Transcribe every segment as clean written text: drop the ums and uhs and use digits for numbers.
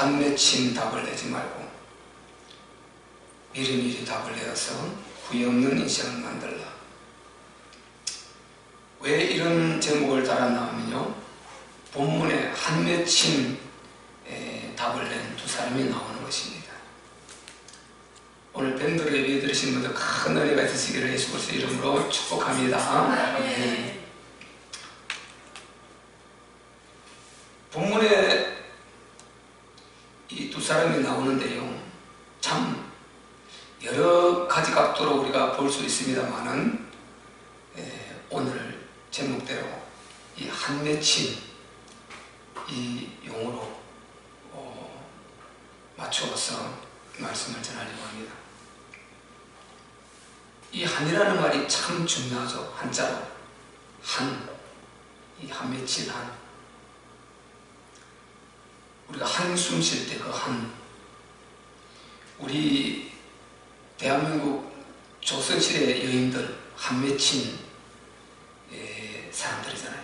한맺힌 답을 내지 말고 미리미리 답을 내어서 후회 없는 인생을 만들라. 왜 이런 제목을 달았나 하면요, 본문에 한맺힌 답을 낸 두 사람이 나오는 것입니다. 오늘 밴드로 예배 드리신 분들 큰 은혜가 있으시기를 예수 그리스도 이름으로 축복합니다. 네. 본문에 이 두 사람이 나오는데요, 참 여러 가지 각도로 우리가 볼 수 있습니다만은 오늘 제목대로 이 한맺힌 이 용어로 맞추어서 말씀을 전하려고 합니다. 이 한이라는 말이 참 중요하죠. 한자로 한, 이 한맺힌 한, 우리가 한숨 쉴 때 그 한, 우리 대한민국 조선시대 여인들 한맺힌 사람들이잖아요.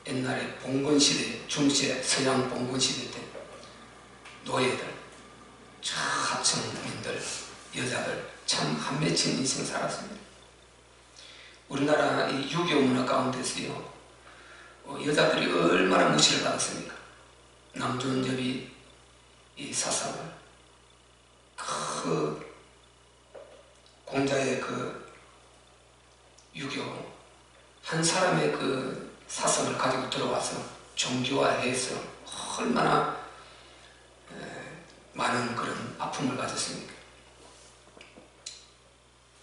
옛날에 봉건시대, 중세 서양 봉건시대 때 노예들, 하층민들, 여자들 참 한맺힌 인생 살았습니다. 우리나라 이 유교 문화 가운데서요, 여자들이 얼마나 무시를 받았습니까? 남존여비 이 사상을, 그 공자의 그 유교, 한 사람의 그 사상을 가지고 들어와서 정교화해서 얼마나 많은 그런 아픔을 가졌습니까?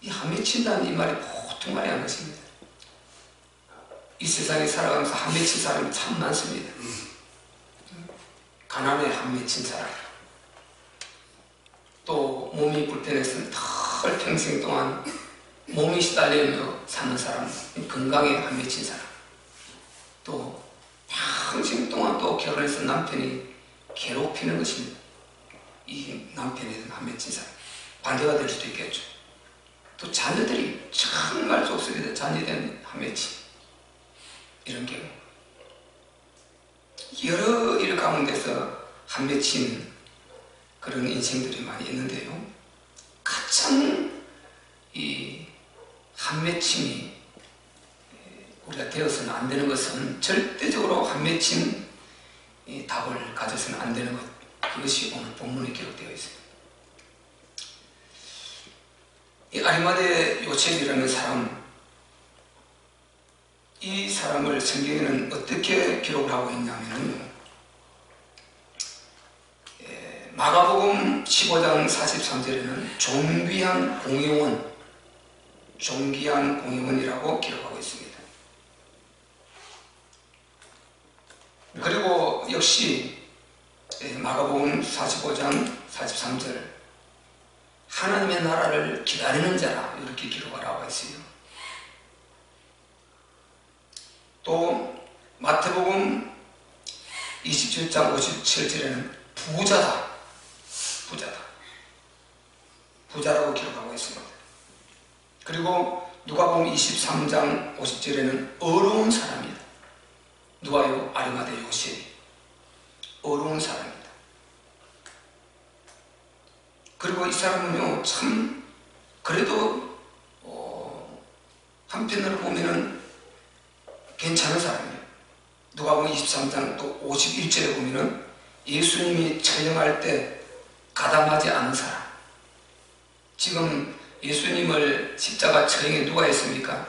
이 한맺힌다는 이 말이 보통 말이 아닌 것입니다. 이 세상에 살아가면서 한맺힌 사람이 참 많습니다. 가난에 한맺힌 사람, 또 몸이 불편해서 털 평생 동안 몸이 시달리며 사는 사람, 건강에 한맺힌 사람, 또 평생 동안 또 결혼해서 남편이 괴롭히는 것입니다. 이 남편에 한맺힌 사람, 반대가 될 수도 있겠죠. 또 자녀들이 정말 좁습니다. 자녀들은 한맺힌, 이런 경우 여러 일 가운데서 한맺힌 그런 인생들이 많이 있는데요, 가장 이 한맺힘이 우리가 되어서는 안 되는 것은, 절대적으로 한맺힌 답을 가져서는 안 되는 것, 그것이 오늘 본문에 기록되어 있습니다. 이 아리마대 요셉이라는 사람, 이 사람을 성경에는 어떻게 기록을 하고 있냐면요, 마가복음 15장 43절에는 존귀한 공의원, 존귀한 공의원이라고 기록하고 있습니다. 그리고 역시 마가복음 45장 43절, 하나님의 나라를 기다리는 자라, 이렇게 기록을 하고 있어요. 또 마태복음 27장 57절에는 부자다, 부자다, 부자라고 기록하고 있습니다. 그리고 누가복음 23장 50절에는 어려운 사람이다. 누가요? 아리마대 요셉이 어려운 사람이다. 그리고 이 사람은요, 참 그래도 한편으로 보면은 괜찮은 사람이에요. 누가복음 23장 또 51절에 보면은 예수님이 처형할 때 가담하지 않은 사람. 지금 예수님을 십자가 처형에 누가 했습니까?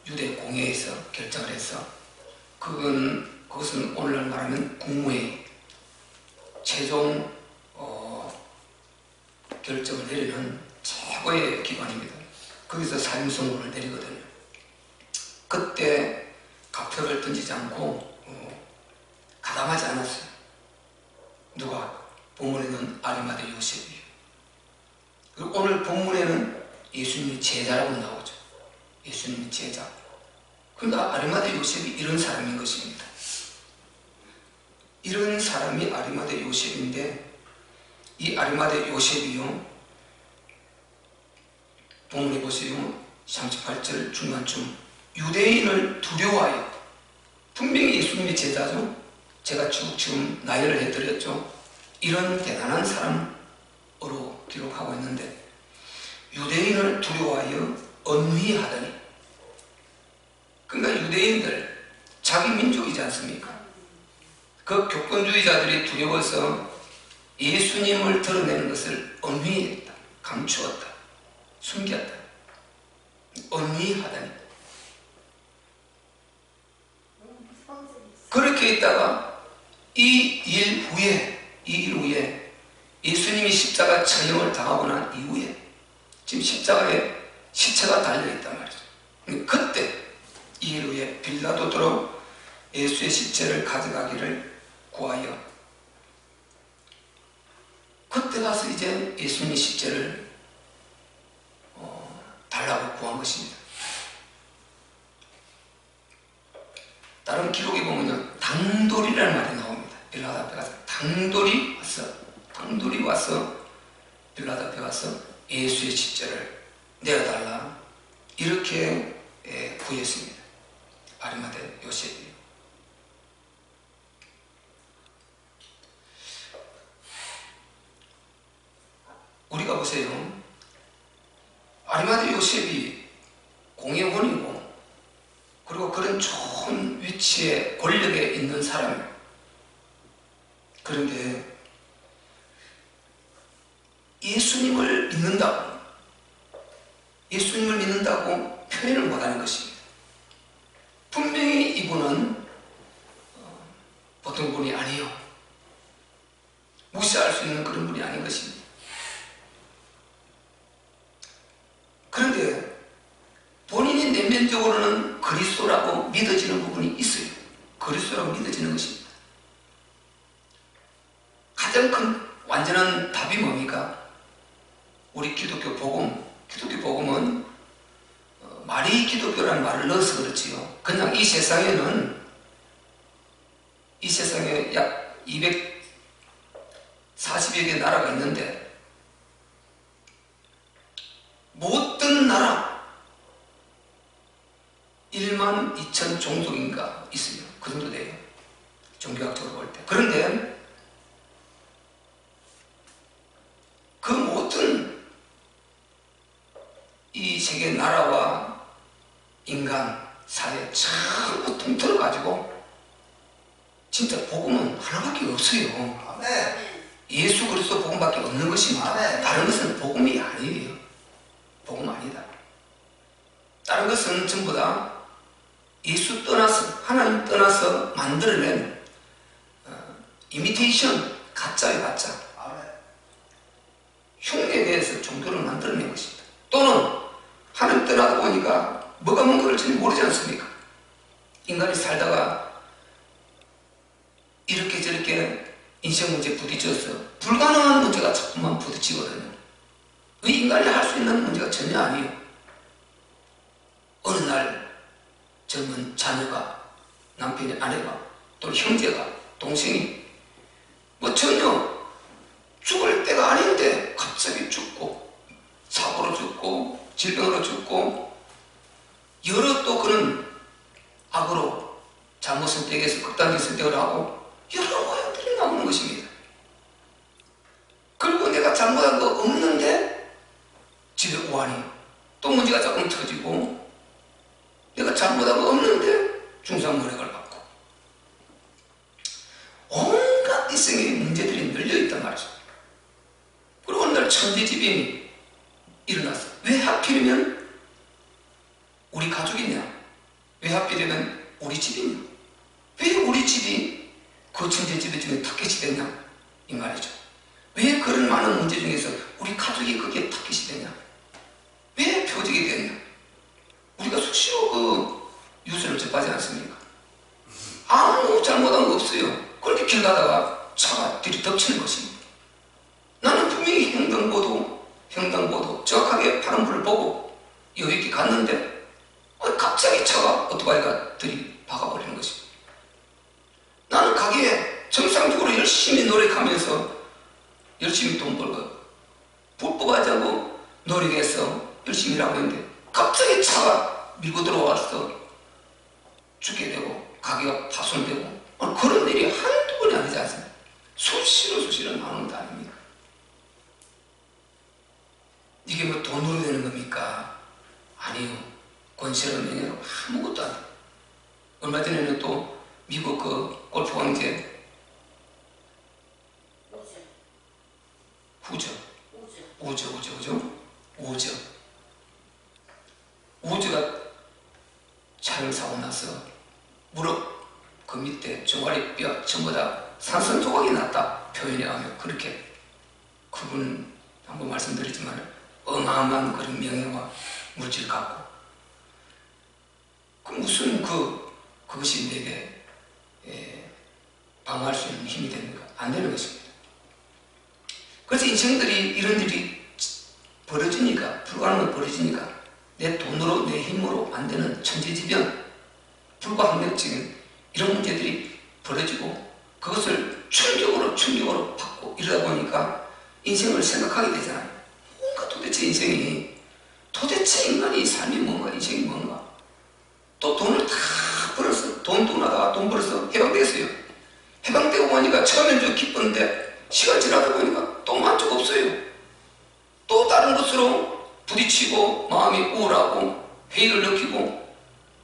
유대 공회에서 결정을 해서, 그것은 오늘날 말하면 국무회의, 최종 결정을 내리는 최고의 기관입니다. 거기서 사형 선고를 내리거든요. 그때 각표를 던지지 않고 가담하지 않았어요. 누가? 본문에는 아리마대 요셉이에요. 그리고 오늘 본문에는 예수님이 제자라고 나오죠. 예수님이 제자. 그러니까 아리마대 요셉이 이런 사람인 것입니다. 이런 사람이 아리마대 요셉인데, 이 아리마대 요셉이요, 본문에 보세요. 38절 중간쯤, 유대인을 두려워하여, 분명히 예수님이 제자죠. 제가 쭉 지금 나열을 해드렸죠. 이런 대단한 사람으로 기록하고 있는데, 유대인을 두려워하여 언위하더니, 그러니까 유대인들 자기 민족이지 않습니까? 그 교권주의자들이 두려워서 예수님을 드러내는 것을 언위했다, 감추었다, 숨겼다. 언위하다니. 그렇게 있다가 이 일 후에 예수님이 십자가 처형을 당하고 난 이후에 지금 십자가에 시체가 달려있단 말이죠. 그때 이 일 후에 빌라도로 예수의 시체를 가져가기를 구하여, 그때 가서 이제 예수님의 시체를 달라고 구한 것입니다. 다른 기록에 보면요, 당돌이라는 말이 나옵니다. 빌라도 앞에 가서 당돌이 와서 빌라도 앞에 가서 예수의 십자를 내어달라, 이렇게 구했습니다. 아리마대 요셉이. 우리가 보세요. 아리마대 요셉이 공회원이고, 그리고 그런 좋은 위치에 권력에 있는 사람이에요. 그런데 예수님을 믿는다고 표현을 못하는 것입니다. 분명히 이분은 보통 분이 아니에요. 무시할 수 있는 그런 분이 아닌 것입니다. 그런데 본인이 내면적으로는 그리스도라고 믿어지는 부분이 있어요. 그리스도라고 믿어지는 것입니다. 가장 큰 완전한 답이 뭡니까? 우리 기독교 복음은 마리 기독교라는 말을 넣어서 그렇지요. 그냥 이 세상에 약 240여 개 나라가 있는데, 모든 나라 1만 2천 종족인가 있어요. 그 정도 돼요, 종교학적으로 볼 때. 그런데 그 모든 이 세계 나라와 인간, 사회 전부 통틀어 가지고 진짜 복음은 하나밖에 없어요. 아멘. 예수 그리스도 복음밖에 없는 것입니다. 아멘. 다른 것은 복음이 아니에요. 복음 아니다. 다른 것은 전부 다 예수 떠나서, 하나님 떠나서 만들어낸 이미테이션, 가짜의 가짜, 아멘. 흉내에 대해서 종교를 만들어낸 것입니다. 또는 하나님 떠나다 보니까 뭐가 뭔 걸지 모르지 않습니까? 인간이 살다가 이렇게 저렇게 인생 문제에 부딪혀서 불가능한 문제가 자꾸만 부딪히거든요. 이 인간이 할 수 있는 문제가 전혀 아니에요. 어느 날 젊은 자녀가, 남편의 아내가, 또 형제가, 동생이 전혀 죽을 때가 아닌데 갑자기 죽고, 사고로 죽고, 질병으로 죽고, 여러 또 그런 악으로 잘못 선택해서 극단적 선택을 하고 여러 모양들이 나오는 것입니다. 그리고 내가 잘못한 거 없는데 집에 우환이, 또 문제가 조금 터지고, 내가 잘못한 거 없는데 중상모략을 받고, 온갖 이성의 문제들이 널려있단 말이죠. 그리고 어느 날 천재지변이 일어났어. 왜 하필이면 우리 가족이냐? 왜 하필이면 우리 집이냐? 왜 우리 집이 그 천재지변 중에 타겟이 되냐? 이 말이죠. 왜 그런 많은 문제 중에서 우리 가족이 그게 타겟이 되냐? 왜 표적이 되냐? 우리가 수시로 그 뉴스를 접하지 않습니까? 아무 잘못한 거 없어요. 그렇게 길 가다가 차가 들이덮치는 것입니다. 나는 분명히 횡단보도 정확하게 파란불을 보고 여유있게 갔는데 갑자기 차가, 오토바이가 들이박아버리는 것입니다. 나는 가게에 정상적으로 열심히 노력하면서 열심히 돈 벌고 불법하자고 노력해서 열심히 일하고 있는데 갑자기 차가 밀고 들어와서 죽게 되고 가게가 파손되고, 그런 일이 한두 번이 아니지 않습니까? 수시로 나오는 거 아닙니까? 이게 뭐 돈으로 되는 겁니까? 아니요. 권세로 명예로 아무것도 안 돼요. 얼마 전에는 또 미국 그 골프 왕제 우즈가 차량사고 나서 무릎 그 밑에 종아리 뼈 전부 다 산성조각이 났다 표현해 하면 그렇게 그분 한번 말씀드리지만 어마어마한 그런 명예와 물질 갖고 그 무슨 그것이 내게 방어할 수 있는 힘이 됩니까? 안 되는 것입니다. 그래서 인생들이 이런 일이 벌어지니까 불가능한 벌어지니까 내 돈으로 내 힘으로 안 되는 천재지변 불가항력적인 이런 문제들이 벌어지고 그것을 충격으로 받고 이러다 보니까 인생을 생각하게 되잖아요. 뭔가 도대체 인생이 도대체 인간이 삶이 뭔가 인생이 뭔가 또 돈을 다 벌어서 돈 하다가 돈 벌어서 해방됐어요. 해방되고 보니까 처음엔 좀 기뻤는데 시간 지나다 보니까 또 만족 없어요. 또 다른 것으로 부딪히고 마음이 우울하고 회의를 느끼고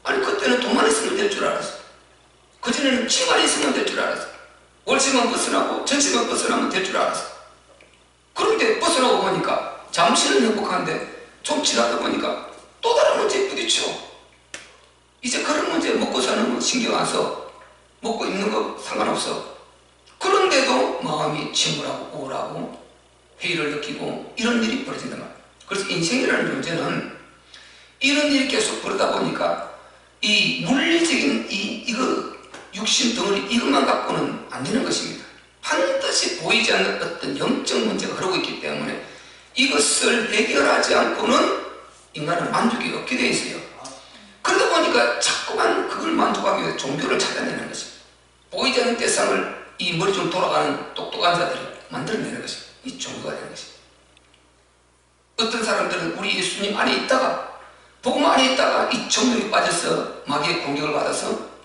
아니 그때는 돈만 있으면 될 줄 알았어. 그전에는 집만 있으면 될 줄 알았어. 월세만 벗어나고 전세만 벗어나면 될 줄 알았어. 그런데 벗어나고 보니까 잠시는 행복한데 좀 지나다 보니까 또 다른 문제에 부딪혀. 이제 그런 문제 먹고 사는 거 신경 안 써. 먹고 있는 거 상관없어. 그런데도 마음이 침울하고 우울하고 회의를 느끼고 이런 일이 벌어진단 말이야. 그래서 인생이라는 존재는 이런 일이 계속 벌어다 보니까 이 물리적인 이거 육신 덩어리 이것만 갖고는 안 되는 것입니다. 반드시 보이지 않는 어떤 영적 문제가 흐르고 있기 때문에 이것을 해결하지 않고는 인간은 만족이 없게 되어 있어요. 그러다 보니까 자꾸만 그걸 만족하기 위해 종교를 찾아내는 것입니다. 보이지 않는 대상을 이 머리 좀 돌아가는 똑똑한 자들이 만들어내는 것입니다. 이 종교가 되는 것입니다. 어떤 사람들은 우리 예수님 안에 있다가 복음 안에 있다가 이 종교에 빠져서 마귀의 공격을 받아서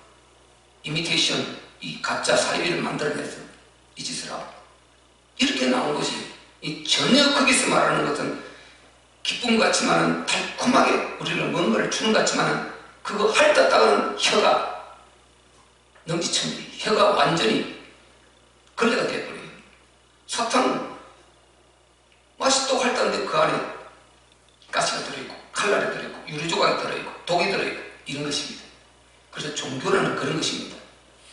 이미테이션, 이 가짜 사이비를 만들어내서 이 짓을 하고 이렇게 나온 것이 이 전혀 거기서 말하는 것은 기쁨 같지만은 달콤하게 우리를 뭔가를 주는 것 같지만은 그거 핥았다가는 혀가 넘지천지 혀가 완전히 걸레가 되어버려요. 사탕 맛이 또 핥았는데 그 안에 가스가 들어있고 칼날이 들어있고 유리조각이 들어있고 독이 들어있고 이런 것입니다. 그래서 종교라는 그런 것입니다.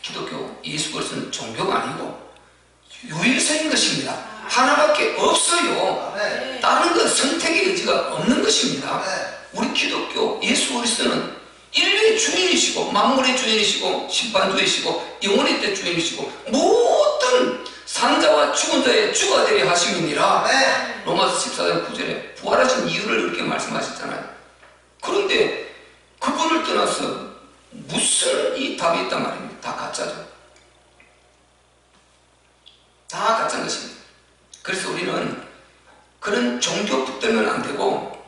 기독교 예수 그리스도는 종교가 아니고 유일성인 것입니다. 하나밖에 없어요. 다른 건 선택의 여지가 없는 것입니다. 우리 기독교 예수 그리스도는 인류의 주인이시고 만물의 주인이시고 심판주이시고 영원의 때 주인이시고 모든 산자와 죽은 자의 주가 되려 하심이니라. 로마서 14장 9절에 부활하신 이유를 이렇게 말씀하셨잖아요. 그런데 그분을 떠나서 무슨 이 답이 있단 말입니다. 다 가짜죠. 다 가짜인 것입니다. 그래서 우리는 그런 종교 붙들면 안 되고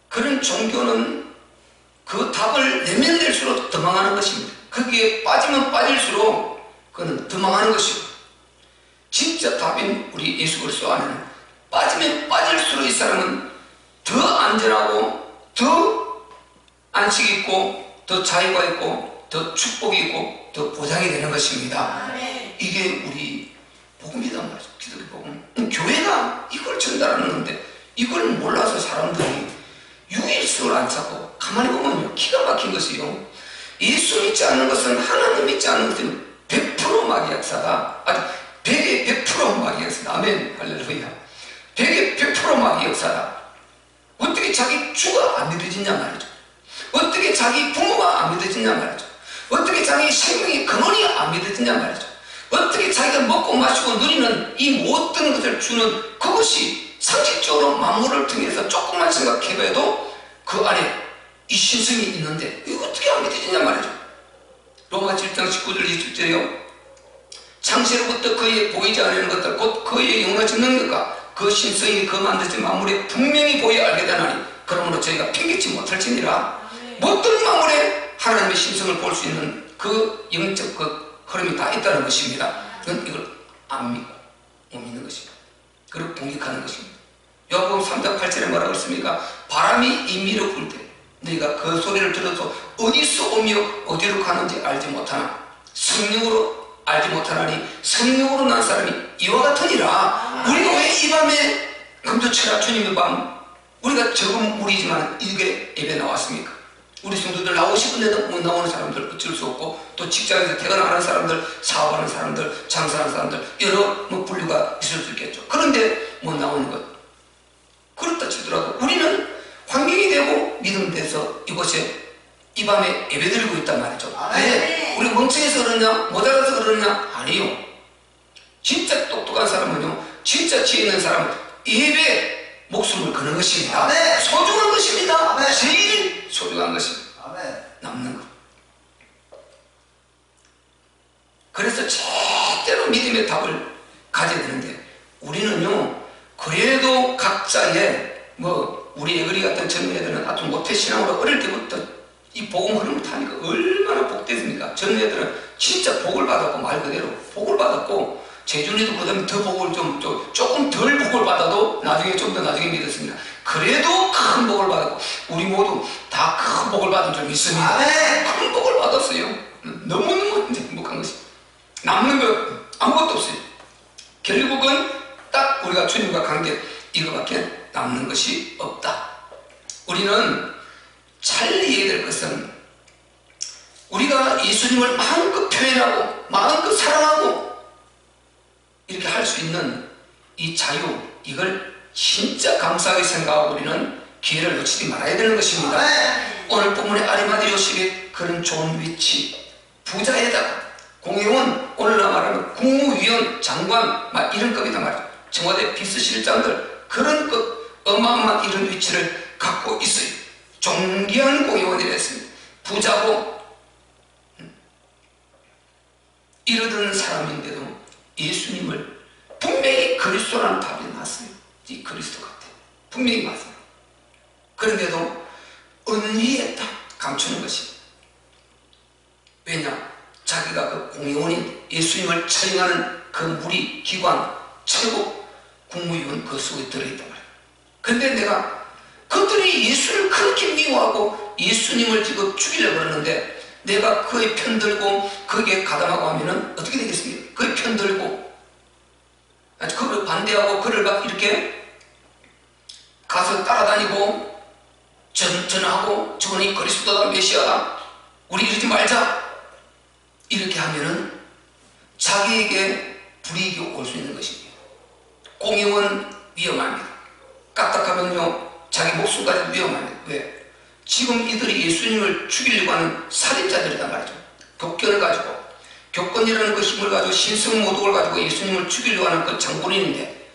그런 종교는 그 답을 내면 낼수록 더 망하는 것입니다. 거기에 빠지면 빠질수록 그는 더 망하는 것이고 진짜 답인 우리 예수 그리스도 안에는 빠지면 빠질수록 이 사람은 더 안전하고 더 안식 있고 더 자유가 있고 더 축복이 있고 더 보장이 되는 것입니다. 이게 우리 복음이란 말이죠. 기독교 복음. 교회가 이걸 전달하는 건데 이걸 몰라서 사람들이 유일성을 안 찾고 가만히 보면요 기가 막힌 것이요. 예수 믿지 않는 것은 하나님 믿지 않는 것은 100% 마귀 역사다. 아주 100에 100% 마귀 역사다. 아멘 할렐루야. 100에 100% 마귀 역사다. 어떻게 자기 주가 안 믿어지냐 말이죠. 어떻게 자기 부모가 안 믿어지냐 말이죠. 어떻게 자기 생명의 근원이 안 믿어지냐 말이죠. 어떻게 자기가 먹고 마시고 누리는 이 모든 것을 주는 그것이 상식적으로 만물을 통해서 조금만 생각해봐도 그 안에 이 신성이 있는데 이거 어떻게 안 믿어지냐 말이죠. 로마 7장 19절 20절이요. 창세로부터 그의 보이지 않는 것들 곧 그의 영원하신 능력과 그 신성이 그 만드신 만물에 분명히 보여 알게 되나니 그러므로 저희가 핑계치 못할지니라. 모든 만물에 하나님의 신성을 볼 수 있는 그 영적 그 흐름이 다 있다는 것입니다. 이걸 안 믿고 못 믿는 것입니다. 그리고 공격하는 것입니다. 요한복음 3장 8절에 뭐라고 했습니까? 바람이 임의로 불 때 너희가 그 소리를 들어서 어디서 오며 어디로 가는지 알지 못하나 성령으로 알지 못하나니 성령으로 난 사람이 이와 같으니라. 우리가 왜 이 밤에 금주철야 주님의 밤 우리가 적은 무리지만 이게 예배 나왔습니까? 우리 성도들 나오고 싶은데도 못 나오는 사람들 어쩔 수 없고, 또 직장에서 퇴근하는 사람들, 사업하는 사람들, 장사하는 사람들 여러 분류가 있을 수 있겠죠. 그런데 못 나오는 것, 그렇다 치더라도 우리는 환경이 되고 믿음 돼서 이곳에 이 밤에 예배드리고 있단 말이죠. 왜? 우리 멍청해서 그러냐? 모자라서 그러냐? 아니요. 진짜 똑똑한 사람은요, 진짜 지혜 있는 사람은 예배 목숨을 거는 것입니다. 소중한 것입니다. 제일 소중한 것입니다. 남는 것. 그래서 절대로 믿음의 답을 가져야 되는데, 우리는요 그래도 각자의 우리 애거리 같은 젊은 애들은 하여튼 모태신앙으로 어릴 때부터 이 복음 흐름을 타니까 얼마나 복됐습니까? 젊은 애들은 진짜 복을 받았고, 말 그대로 복을 받았고, 재준이도 그다음에 더 복을 조금 덜 복을 받아도 나중에 좀 더 나중에 믿었습니다. 그래도 큰 복을 받았고, 우리 모두 다 큰 복을 받은 줄 믿습니다. 큰 복을 받았어요. 너무너무 행복한 것입니다. 남는 것 아무것도 없어요. 결국은 딱 우리가 주님과 관계 이거밖에 남는 것이 없다. 우리는 잘 이해해야 될 것은, 우리가 예수님을 마음껏 표현하고 마음껏 사랑하고 이렇게 할 수 있는 이 자유, 이걸 진짜 감사하게 생각하고 우리는 기회를 놓치지 말아야 되는 것입니다. 오늘 본문의 아리마대 요셉의 그런 좋은 위치, 부자에다가 공회원, 오늘날 말하면 국무위원, 장관 막 이런 급이다 말이죠. 청와대 비서실장들, 그런 급 어마어마한 이런 위치를 갖고 있어요. 존귀한 공회원이 됐습니다. 부자고 이러던 사람인데도 예수님을 분명히 그리스도라는 답이 났어요. 이 그리스도 같아. 분명히 맞아요. 그런데도 은희의 답 감추는 것입니다. 왜냐? 자기가 그 공회원인 예수님을 처형하는 그 무리, 기관, 최고 국무위원 그 속에 들어있단 말이에요. 근데 내가 그들이 예수를 그렇게 미워하고 예수님을 지금 죽이려고 그러는데, 내가 그의 편들고 거기에 가담하고 하면은 어떻게 되겠습니까? 그의 편들고 그를 반대하고 그를 막 이렇게 가서 따라다니고 전하고 저분이 그리스도다, 메시아다, 우리 이러지 말자, 이렇게 하면은 자기에게 불이익이 올 수 있는 것입니다. 공의원 위험합니다. 까딱하면요 자기 목숨까지 위험합니다. 왜? 지금 이들이 예수님을 죽이려고 하는 살인자들이란 말이죠. 교권을 가지고, 교권이라는 그 힘을 가지고, 신성모독을 가지고 예수님을 죽이려고 하는 그 장본인인데,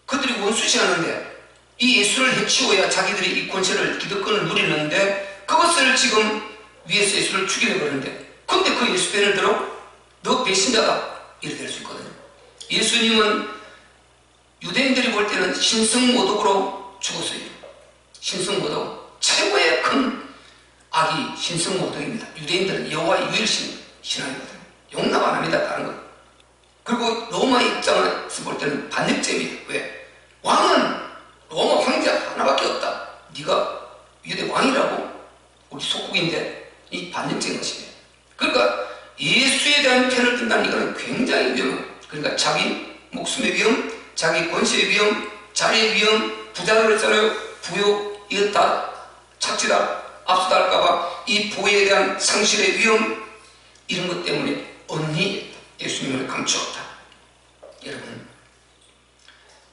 그들이 원수시하는데 이 예수를 해치워야 자기들이 이 권세를, 기득권을 누리는데, 그것을 지금 위에서 예수를 죽이려고 하는데, 근데 그 예수 편을 들어 너 배신자다 이렇게 될 수 있거든요. 예수님은 유대인들이 볼 때는 신성모독으로 죽었어요. 신성모독, 최고의 큰 악이 신성모독입니다. 유대인들은 여호와의 유일신 신앙이거든요. 용납 안 합니다. 다른 것. 그리고 로마 입장에서 볼 때는 반역죄입니다. 왜? 왕은 로마 황제 하나밖에 없다. 네가 유대 왕이라고? 우리 속국인데 이 반역죄인 것입니다. 그러니까 예수에 대한 편을 든다는 이거는 굉장히 위험해요. 그러니까 자기 목숨의 위험, 자기 권세의 위험, 자리의 위험, 부자를 했잖아요. 부요, 이거 다 착취다, 압수다 할까봐 이 부에 대한 상실의 위험, 이런 것 때문에 언니 예수님을 감추었다. 여러분,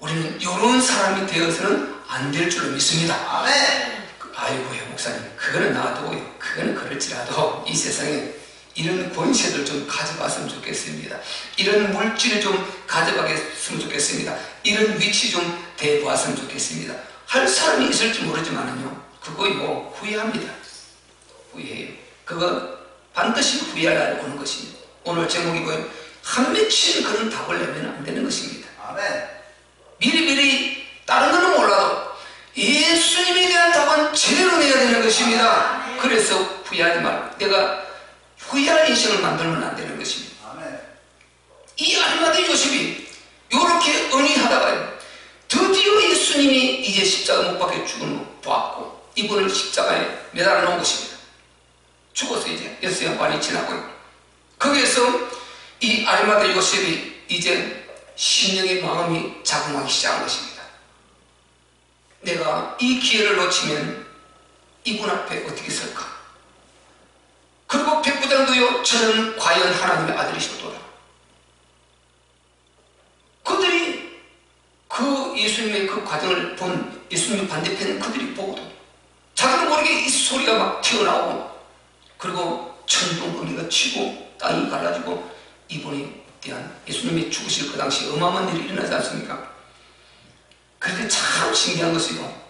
우리는 이런 사람이 되어서는 안 될 줄로 믿습니다. 아멘. 아이고요 목사님, 그거는 놔두고요, 그거는 그럴지라도 이 세상에 이런 권세들 좀 가져갔으면 좋겠습니다. 이런 물질을 좀 가져가겠으면 좋겠습니다. 이런 위치 좀 대보았으면 좋겠습니다. 할 사람이 있을지 모르지만은요, 그거 후회합니다. 후회해요. 그거 반드시 후회할 날이 오는 것입니다. 오늘 제목이 뭐예요? 한 맺힌 그런 답을 내면 안 되는 것입니다. 아멘. 미리미리 다른 거는 몰라도 예수님에 대한 답은 제대로 내야 되는 것입니다. 아멘. 그래서 후회하지 말고, 내가 후회할 인생을 만들면 안 되는 것입니다. 아멘. 이 아리마대 요셉이 이렇게 은희하다가 드디어 예수님이 이제 십자가 못 박혀 죽은 거 보았고 이분을 십자가에 매달아 놓은 것입니다. 죽어서 이제 6시간반이 지나고요. 거기에서 이 아리마대 요셉이 이제 신령의 마음이 자궁하기 시작한 것입니다. 내가 이 기회를 놓치면 이분 앞에 어떻게 설까? 그리고 백부장도요, 저는 과연 하나님의 아들이시도다. 그들이 그 예수님의 그 과정을 본 예수님 반대편 그들이 보고도 자기도 모르게 이 소리가 막 튀어나오고 그리고 천둥번개가 치고 땅이 갈라지고 이분에 대한 예수님이 죽으실 그 당시 어마어마한 일이 일어나지 않습니까? 그런데 참 신기한 것이요,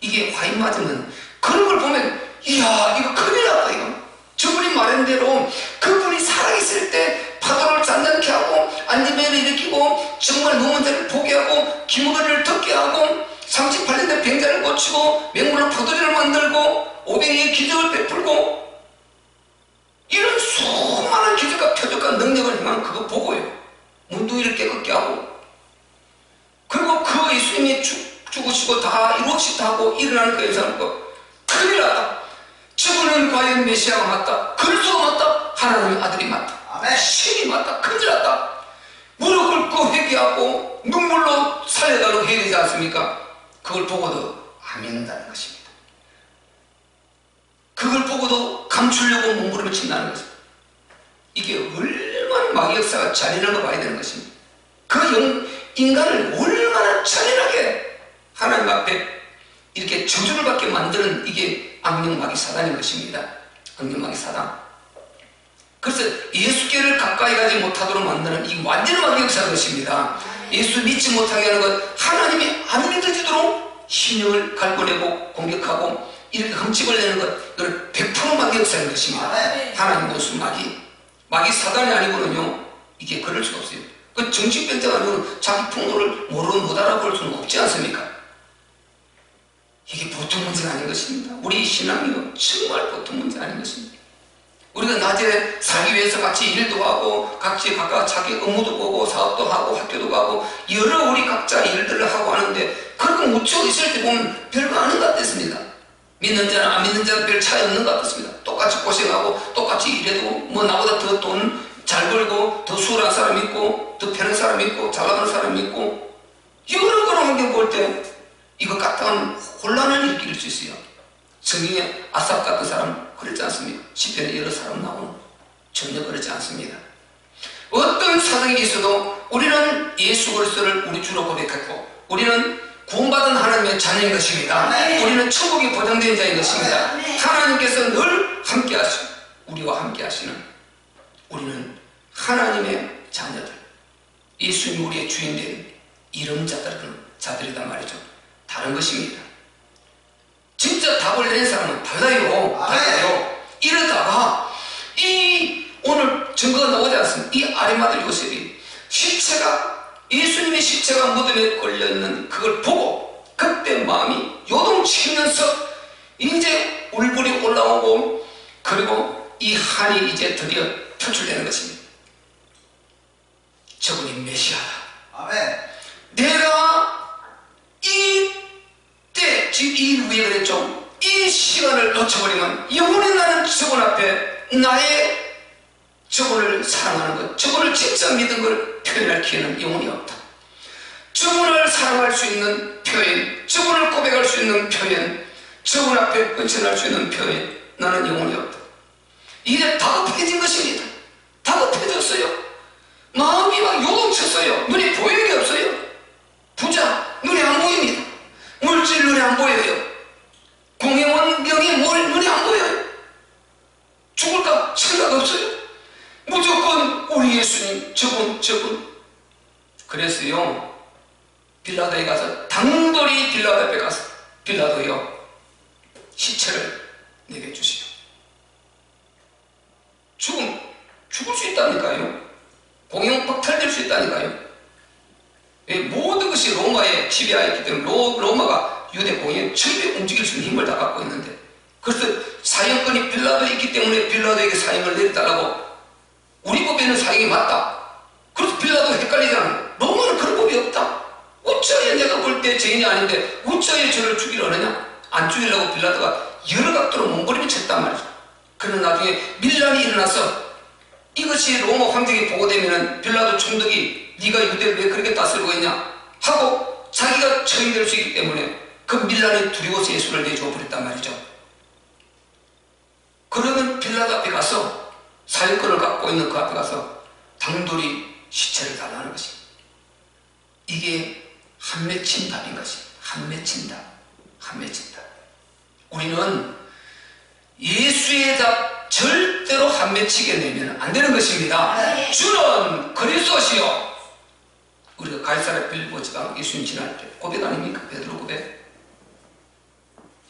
이게 과연 맞으면 그런 걸 보면 이야 이거 큰일 났다. 이거 저분이 말한 대로 그분이 살아있을 때 파도를 잔잔케 하고 안진뱅이를 일으키고 정말 누운 자를 보게 하고 기무거리를 덮게 하고 38년대 병자를 고치고 맹물로 포도주를 만들고 오병이의 기적을 베풀고 이런 수많은 기적과 표적과 능력을 행한 그거 보고요, 문둥이를 깨끗게 하고 그리고 그 예수님이 죽으시고 다 이루어지다 하고 일어나는 그 현상을 보고 큰일 났다. 저분은 과연 메시아가 맞다. 그리스도가 맞다. 하나님의 아들이 맞다. 아멘. 신이 맞다. 큰일 났다. 무릎 꿇고 회개하고 눈물로 살려달라고 해야 되지 않습니까? 그걸 보고도 안 믿는다는 것입니다. 그걸 보고도 감추려고 몸부림을 친다는 것입니다. 이게 얼마나 마귀 역사가 잔인한 거 봐야 되는 것입니다. 그 인간을 얼마나 잔인하게 하나님 앞에 이렇게 저주를 받게 만드는 이게 악령 마귀 사단인 것입니다. 악령 마귀 사단. 그래서 예수께를 가까이 가지 못하도록 만드는 이 완전한 마귀 역사인 것입니다. 예수 믿지 못하게 하는 것, 하나님이 안 믿어지도록 신령을 갈고내고 공격하고 이렇게 흠집을 내는 것, 이건 100% 마귀 역사인 것입니다. 하나님 무슨 마귀 사단이 아니고는요 이게 그럴 수가 없어요. 그 정신병자가 아니고 자기 풍노를 모르고 못 알아볼 수는 없지 않습니까? 이게 보통 문제가 아닌 것입니다. 우리 신앙이요 정말 보통 문제 아닌 것입니다. 우리가 낮에 살기 위해서 같이 일도 하고 각지 각각 자기 업무도 보고 사업도 하고 학교도 가고 여러 우리 각자 일들을 하고 하는데 그렇게 묻혀 있을 때 보면 별거 아닌 것 같습니다. 믿는 자는 안 믿는 자는 별 차이 없는 것 같습니다. 똑같이 고생하고 똑같이 일해도 뭐 나보다 더 돈 잘 벌고 더 수월한 사람 있고 더 편한 사람 있고 잘 나가는 사람 있고 여러 그런 환경 볼 때 이거 까딱한 혼란을 일으킬 수 있어요. 성경에 아삽 같은 사람 그랬지 않습니까? 시편에 여러 사람 나오는 전혀 그렇지 않습니다. 어떤 사정이 있어도 우리는 예수 그리스도를 우리 주로 고백했고 우리는 구원받은 하나님의 자녀인 것입니다. 우리는 천국이 보장된 자인 것입니다. 하나님께서 늘 함께 하시고 우리와 함께 하시는 우리는 하나님의 자녀들, 예수님이 우리의 주인된 이름자들이란 말이죠. 다른 것입니다. 진짜 답을 낸 사람은 달라요. 이러다가 오늘 증거가 나오지 않습니까? 이 아리마대 요셉이 예수님의 십자가 무덤에 걸려있는 그걸 보고 그때 마음이 요동치면서 이제 울분이 올라오고 그리고 이 한이 이제 드디어 표출되는 것입니다. 저분이 메시아다. 아멘. 내가 이때 지금 이 위에 그랬죠. 이 시간을 놓쳐버리면 영원히 나는 저분 앞에 나의 저분을 사랑하는 것, 저분을 진짜 믿은 걸 표현할 기회는 영원히 없다. 저분을 사랑할 수 있는 표현, 저분을 고백할 수 있는 표현, 저분 앞에 은천할 수 있는 표현, 나는 영원히 없다. 이제 다급해진 것입니다. 다급해졌어요. 마음이 막 요동쳤어요. 눈에 보이는 게 없어요. 부자 눈에 안 보입니다. 물질 눈에 안 보여요. 공회원 명예 눈에 안 보여요. 죽을까 생각 없어요. 무조건 우리 예수님 저분. 그래서요 빌라도에 가서 당돌이 빌라도 앞에 가서 빌라도요 시체를 내게 주시오. 죽을 수 있다니까요. 공영 박탈될 수 있다니까요. 모든 것이 로마에 지배하여 있기 때문에 로마가 유대 공영에 전부 움직일 수 있는 힘을 다 갖고 있는데 그래서 사형권이 빌라도에 있기 때문에 빌라도에게 사형을 내려달라고 우리 법에는 사형이 맞다. 그래서 빌라도 빌라도 헷갈리잖아요. 로마는 그런 법이 없다. 어찌하여 내가 볼 때 죄인이 아닌데 어찌하여 저를 죽이려 하느냐? 안 죽이려고 빌라도가 여러 각도로 몸부림을 쳤단 말이죠. 그러나 나중에 밀란이 일어나서 이것이 로마 황제에게 보고되면 빌라도 총독이 네가 유대를 왜 그렇게 다스리고 있냐 하고 자기가 처형될 수 있기 때문에 그 밀란이 두려워서 예수를 내주어 버렸단 말이죠. 그러면 빌라도 앞에 가서 사형권을 갖고 있는 그 앞에 가서 당돌이 시체를 달라는 것입니다. 이게 한 맺힌 답인 것입니다. 한 맺힌 답. 한 맺힌 답. 우리는 예수의 답 절대로 한 맺히게 내면 안 되는 것입니다. 주는 그리스도시요. 우리가 가이사랴 빌립보 지방 예수님 지날 때 고백 아닙니까? 베드로 고백.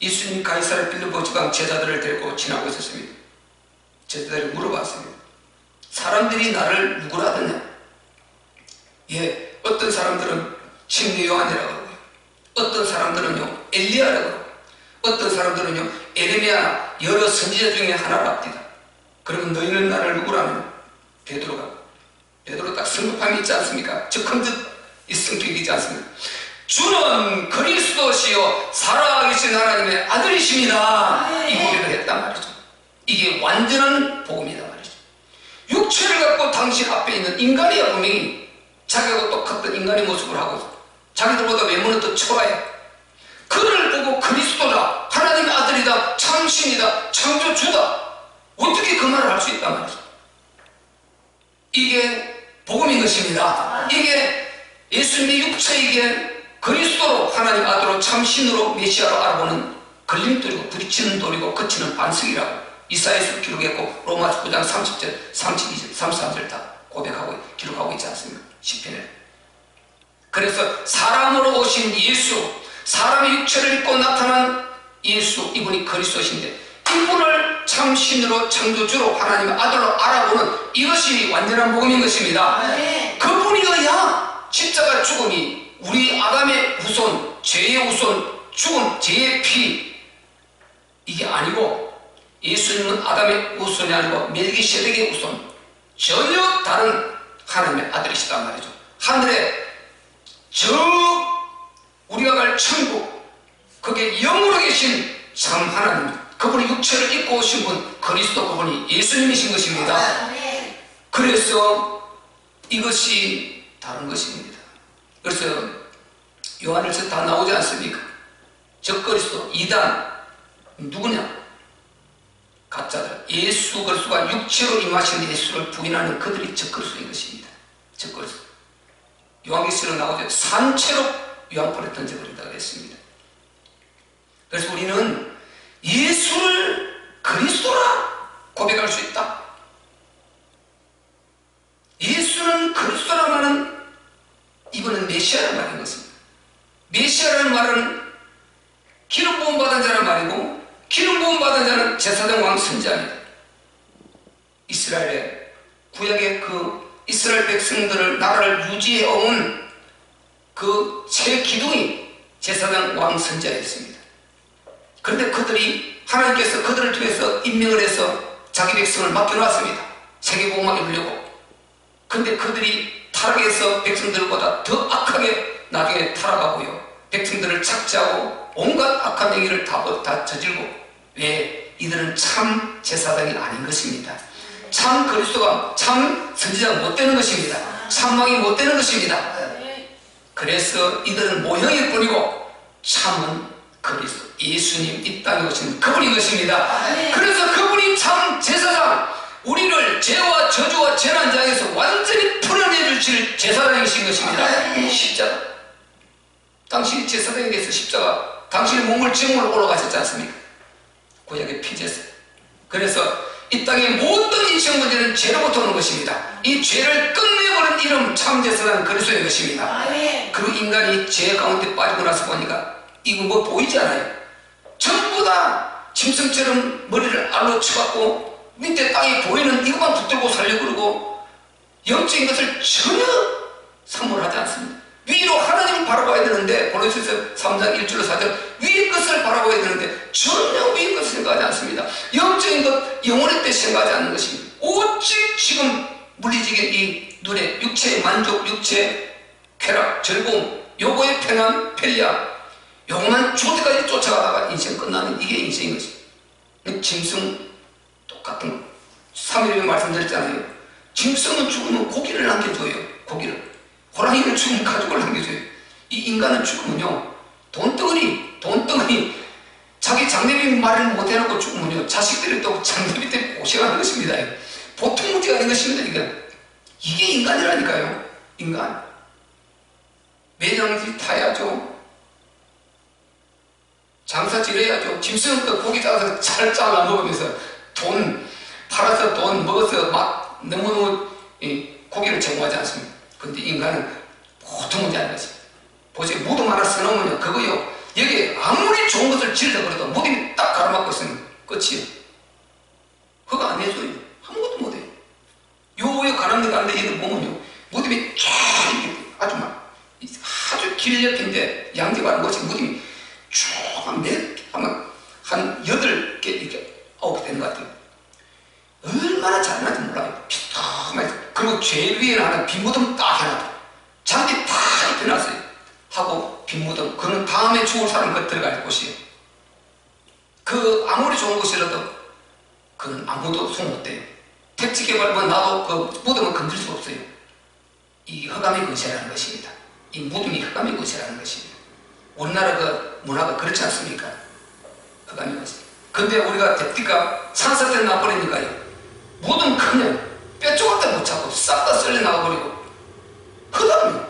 예수님 가이사랴 빌립보 지방 제자들을 데리고 지나고 있었습니다. 제자들이 물어봤습니다. 사람들이 나를 누구라 하느냐? 예, 어떤 사람들은 침례 요한이라고 하고요. 어떤 사람들은요 엘리야라고 하고, 어떤 사람들은요 에레미야 여러 선지자 중에 하나랍니다. 그러면 너희는 나를 누구라 하느냐? 베드로 딱 성급함이 있지 않습니까? 적응듯 이 성격이지 않습니까? 주는 그리스도시요 살아계신 하나님의 아들이십니다. 이 고백을 했단 말이죠. 이게 완전한 복음이다 말이죠. 육체를 갖고 당신 앞에 있는 인간이야. 분명히 자기하고 똑같은 인간의 모습을 하고 자기들보다 외모는 더 초라해. 그를 보고 그리스도다, 하나님의 아들이다, 참신이다, 창조주다, 어떻게 그 말을 할 수 있단 말이죠. 이게 복음인 것입니다. 이게 예수님의 육체이게 그리스도로 하나님 아들로 참신으로 메시아로 알아보는 걸림돌이고 부딪히는 돌이고 거치는 반석이라고 이사야서 기록했고 로마서 9장 30절, 32절, 33절 다 고백하고 기록하고 있지 않습니까? 시편에. 그래서 사람으로 오신 예수, 사람의 육체를 입고 나타난 예수, 이분이 그리스도신데 이분을 참신으로 창조주로 하나님의 아들로 알아보는 이것이 완전한 복음인 것입니다. 그분이어야 십자가 죽음이 우리 아담의 후손, 죄의 후손, 죽음, 죄의 피 이게 아니고 예수님은 아담의 후손이 아니고 멜기세덱의 후손, 전혀 다른 하나님의 아들이시단 말이죠. 하늘에 저 우리가 갈 천국, 거기에 영으로 계신 참 하나님, 그분이 육체를 입고 오신 분, 그리스도 그분이 예수님이신 것입니다. 그래서 이것이 다른 것입니다. 그래서 요한일서 다 나오지 않습니까? 적그리스도, 이단, 누구냐? 가짜들. 예수 그리스도가 육체로 임하신 예수를 부인하는 그들이 적그리스도인 것입니다. 적그리스도. 요한계시록 나오죠. 산채로 요한불에 던져버린다고 했습니다. 그래서 우리는 예수를 그리스도라 고백할 수 있다. 예수는 그리스도라 말은 이거는 메시아라는 말인 것입니다. 메시아라는 말은 기름 부음 받은 자란 말이고 기름 부음 받은 자는 제사장 왕 선지자입니다. 이스라엘의 구약의 그 이스라엘 백성들을 나라를 유지해 온 그 새 기둥이 제사장 왕 선지자였습니다. 그런데 그들이 하나님께서 그들을 통해서 임명을 해서 자기 백성을 맡겨놨습니다. 세계복음하게 하려고. 그런데 그들이 타락해서 백성들보다 더 악하게 나중에 타락하고요. 백성들을 착취하고 온갖 악한 행위를 다 저질고. 왜? 이들은 참 제사장이 아닌 것입니다. 참 그리스도가 참 선지자가 못 되는 것입니다. 참 왕이 못 되는 것입니다. 그래서 이들은 모형일 뿐이고 참은 그리스도 예수님 이 땅에 오신 그분인 것입니다. 그래서 그분이 참 제사장, 우리를 죄와 저주와 재난장에서 완전히 풀어내 주실 제사장이신 것입니다. 십자가. 당신이 제사장이 돼서 십자가, 당신의 몸을 제물로 올라가셨지 않습니까? 구약의 피제사. 그래서 이 땅의 모든 인생 문제는 죄로부터 오는 것입니다. 이 죄를 끝내버린 이름 참 제사장 그리스도의 것입니다. 그리고 인간이 죄 가운데 빠지고 나서 보니까 이거 뭐 보이지 않아요? 전부 다 짐승처럼 머리를 알로 쳐갖고 밑에 땅이 보이는 이것만 붙들고 살려고 그러고 영적인 것을 전혀 사모를 하지 않습니다. 위로 하나님을 바라봐야 되는데 고린도서 3장 1절로 4절 위의 것을 바라봐야 되는데 전혀 위의 것을 생각하지 않습니다. 영적인 것, 영혼의 뜻 생각하지 않는 것입니다. 오직 지금 물리적인 이 눈에 육체 육체의 만족, 육체의 쾌락, 즐거움, 요거의 편안, 편리함, 요거만 죽을 때까지 쫓아가다가 인생 끝나는 이게 인생인 것이. 짐승 똑같은 거. 3일에 말씀드렸잖아요. 짐승은 죽으면 고기를 남겨줘요. 고기를. 호랑이는 죽으면 가죽을 남겨줘요. 이 인간은 죽으면요, 돈덩어리 자기 장래비 말을 못 해놓고 죽으면요, 자식들이 또 장래비 때문에 고생하는 것입니다. 보통 문제가 아닌 것입니다. 이게 인간이라니까요. 인간. 매장지 타야죠. 장사 지내야죠. 짐승은 또 고기 잡아서 잘 잘라 먹으면서 돈 팔아서 돈 먹어서 막 너무너무 고기를 제공하지 않습니다. 근데 인간은 보통 문제 아닌 것입니다. 보세요. 무덤 하나 써놓으면요, 그거요, 여기 아무리 좋은 것을 지으려고 그래도 무덤이 딱 가로막고 있으면 끝이에요. 그거 안 해줘요. 아무것도 못해요. 요에 가는데 얘들 보면요, 무덤이 쫙 아주 길옆인데 양재바른 곳이 무덤이 쭉 한 8개 이렇게 9개 되는 것 같아요. 얼마나 잘나는지 몰라요. 피타하게. 그리고 제일 위에는 하나 빈무덤 딱 해놨다. 잔디 다 입혀놨어요. 하고 빈무덤. 그는 다음에 죽을 사람 그 들어갈 곳이에요. 그 아무리 좋은 곳이라도 그는 아무도 손 못 대요. 택지 개발만 나도 그 무덤은 건들 수 없어요. 이 흑암의 근세라는 것입니다. 이 무덤이 흑암의 근세라는 것입니다. 우리나라 그 문화가 그렇지 않습니까? 흑암의 근세. 근데 우리가 대띠가 산사태 나버리니까요, 무덤 크면 뼈조각도 못 찾고 싹 다 썰려 나가버리고 흑암이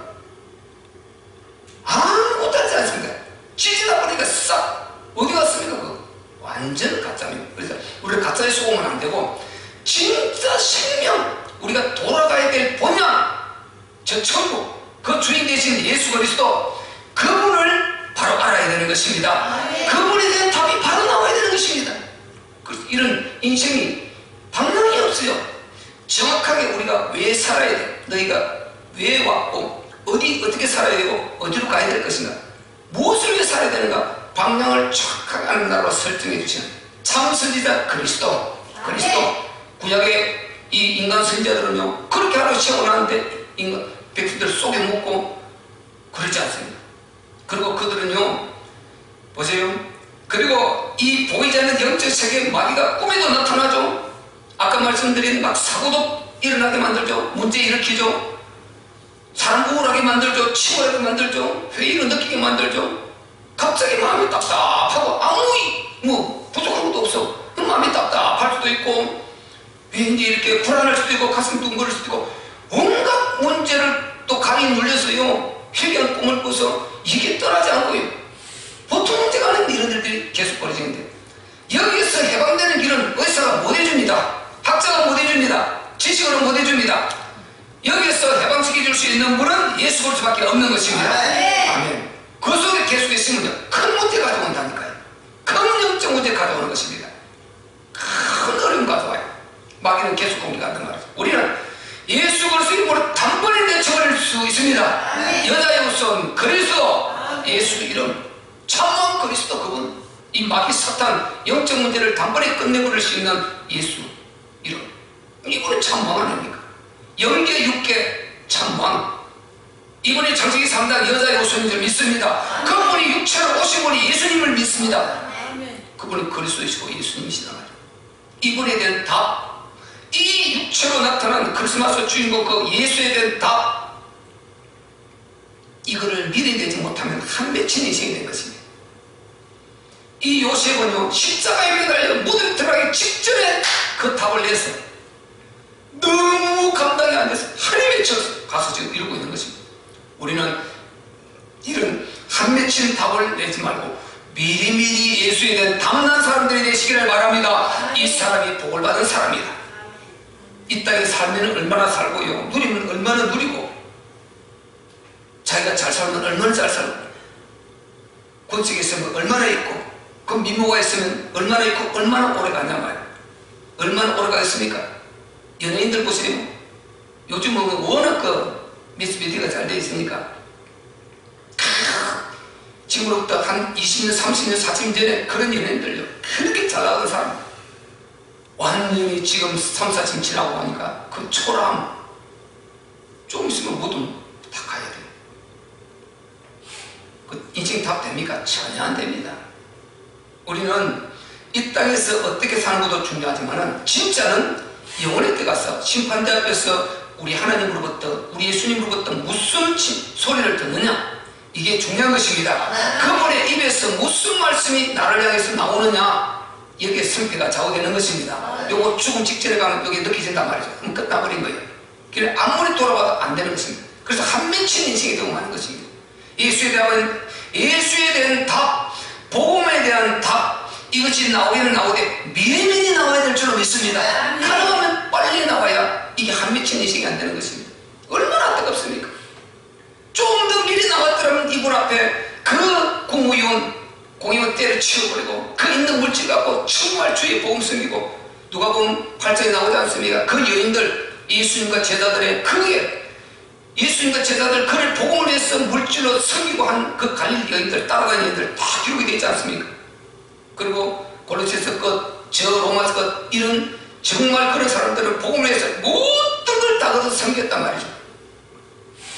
아무것도 하지 않습니다. 찢어나 버리니까 싹 어디 갔습니까? 그거 완전 가짜입니다. 그래서 우리가 가짜에 속으면 안 되고, 진짜 생명, 우리가 돌아가야 될 본향, 저 천국, 그 주인 되신 예수 그리스도, 그분을 바로 알아야 되는 것입니다. 그분에 대한 답이 바로 나와야 되는 것입니다. 이런 인생이 방향이 없어요. 정확하게 우리가 왜 살아야 돼, 너희가 왜 왔고 어떻게 살아야 되고 어디로 가야 될 것인가, 무엇을 위해 살아야 되는가, 방향을 정확하게 아는 나라로 설정해 주시는 참 선지자 그리스도. 구약의 이 인간 선지자들은요, 그렇게 하라고 시험하는데 백성들 속에 묻고 그러지 않습니다. 그리고 그들은요, 보세요. 그리고 이 보이지 않는 영적 세계의 마귀가 꿈에도 나타나죠. 아까 말씀드린 막 사고도 일어나게 만들죠. 문제 일으키죠. 사람 우울하게 만들죠. 치열하게 만들죠. 회의를 느끼게 만들죠. 갑자기 마음이 답답하고 아무 부족한 것도 없어. 마음이 답답할 수도 있고, 왠지 이렇게 불안할 수도 있고, 가슴 둥그럴 수도 있고, 온갖 문제를 또 감이 눌려서요, 회개한 꿈을 꿔서 이게 떠나지 않고요, 보통 문제가 아닌 이런 일들이 계속 벌어지는데, 여기서 해방되는 길은 의사가 못 해줍니다. 학자가 못 해줍니다. 지식으로 못 해줍니다. 여기서 해방시켜 줄 수 있는 분은 예수 그리스도밖에 없는 것입니다. 아멘. 그 속에 계속 있으면 큰 문제 가져온다니까요. 큰 영적 문제 가져오는 것입니다. 큰 어려움 가져와요. 마귀는 계속 공격한단 말이죠. 우리는 예수 그리스도의 이름으로 단번에 내쳐버릴 수 있습니다. 여자의 우선 그리스도, 예수 이름, 참원 그리스도, 그분, 이 마귀 사탄 영적 문제를 단번에 끝내버릴 수 있는 예수 이름, 이분은 참왕 아닙니까? 영계 육계 참왕, 이분이 장세기 3단 여자의 우선인 줄 믿습니다. 그분이 육체로 오신 분이 예수님을 믿습니다. 그분이 그리스도이시고 예수님이시다 말이에요. 이분에 대한 답, 이 육체로 나타난 크리스마스 주인공 그 예수에 대한 답, 이거를 믿어내지 못하면 한 맺힌 인생이 된 것입니다. 이 요셉은요, 십자가에 매달려 무덤에 들어가기 직전에 그 답을 내서 너무 감당이 안 돼서 한이 맺혀서 가서 지금 이러고 있는 것입니다. 우리는 이런 한 맺힌 답을 내지 말고 미리미리 예수에 대한 담난 사람들이 되시기를 바랍니다. 이 사람이 복을 받은 사람이다. 이 땅에 살면 얼마나 살고요, 누리면 얼마나 누리고, 자기가 잘 살면 얼마나 잘 살고, 권력이 있으면 얼마나 있고, 그 미모가 있으면 얼마나 있고, 얼마나 오래 가냐 말이에요. 얼마나 오래 가겠습니까? 연예인들 보세요. 요즘은 워낙 그 미스미디가 잘 돼 있으니까, 지금으로부터 한 20년, 30년, 40년 전에 그런 연예인들요, 그렇게 잘 나가는 사람, 완전히 지금 3, 4년 지나고 보니까 그 초라함, 조금 있으면 무덤 다 가야 돼요. 그 인생 답 됩니까? 전혀 안 됩니다. 우리는 이 땅에서 어떻게 사는 것도 중요하지만은 진짜는 영원의 때 가서 심판대 앞에서 우리 하나님으로부터 우리 예수님으로부터 무슨 소리를 듣느냐, 이게 중요한 것입니다. 그분의 입에서 무슨 말씀이 나를 향해서 나오느냐, 여기에 승패가 좌우되는 것입니다. 요거 죽음 직전에 가면 여기 느껴진단 말이죠. 그럼 끝나버린 거예요. 그래 아무리 돌아봐도 안 되는 것입니다. 그래서 한 맺힌 인생이 되고 마는 것입니다. 예수에 대한 답, 복음에 대한 답, 이것이 나오기는 나오되 미리미리 나와야 될 줄로 믿습니다. 가능하면 빨리 나와야 이게 한 맺힌 인생이 안 되는 것입니다. 얼마나 안타깝습니까? 좀 더 미리 나왔더라면 이분 앞에 그 공의원 때려치워버리고 그 있는 물질 갖고 정말 주의 복음 섬기고, 누가 보면 8장에 나오지 않습니까? 그 여인들, 예수님과 제자들의 예수님과 제자들 그를 복음을 위해서 물질로 섬기고 한 그 갈릴리 여인들, 따라가는 여인들 다 기록이 되어 있지 않습니까? 그리고 골로새서 것, 저 로마서 것, 이런 정말 그런 사람들은 복음을 위해서 모든 걸 다 걷어서 섬겼단 말이죠.